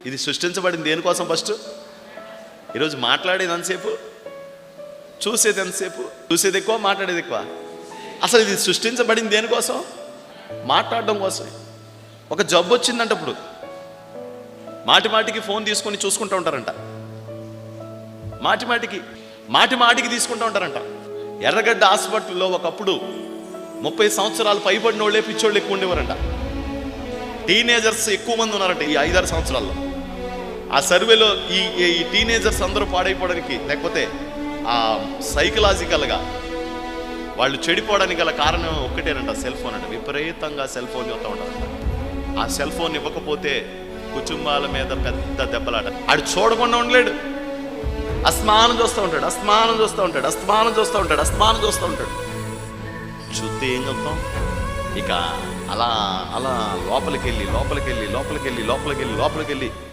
ఇది సృష్టించబడింది దేనికోసం? ఫస్ట్ ఈరోజు మాట్లాడేది ఎంతసేపు, చూసేది ఎంతసేపు? చూసేది ఎక్కువ, మాట్లాడేది ఎక్కువ. అసలు ఇది సృష్టించబడింది దేనికోసం? మాట్లాడడం కోసమే. ఒక జబ్బు వచ్చిందంట, ఇప్పుడు మాటి మాటికి ఫోన్ తీసుకొని చూసుకుంటూ ఉంటారంట. మాటి మాటికి తీసుకుంటూ ఉంటారంట. ఎర్రగడ్డ హాస్పిటల్లో ఒకప్పుడు 30 సంవత్సరాలు పైబడిన వాళ్ళే పిచ్చోళ్ళు ఎక్కువ ఉండేవారంట. టీనేజర్స్ ఎక్కువ మంది ఉన్నారంట ఈ 5-6 సంవత్సరాల్లో. ఆ సర్వేలో ఈ టీనేజర్స్ అందరూ పాడైపోవడానికి, లేకపోతే ఆ సైకలాజికల్గా వాళ్ళు చెడిపోవడానికి గల కారణం ఒక్కటేనంట, సెల్ ఫోన్ అంట. విపరీతంగా సెల్ ఫోన్ చూస్తూ ఉంటారంట. ఆ సెల్ ఫోన్ ఇవ్వకపోతే కుటుంబాల మీద పెద్ద దెబ్బలాట. ఆడు చూడకుండా ఉండలేడు, అస్మానం చూస్తూ ఉంటాడు. చూస్తే ఏం చెప్తాం? ఇక అలా అలా లోపలికి వెళ్ళి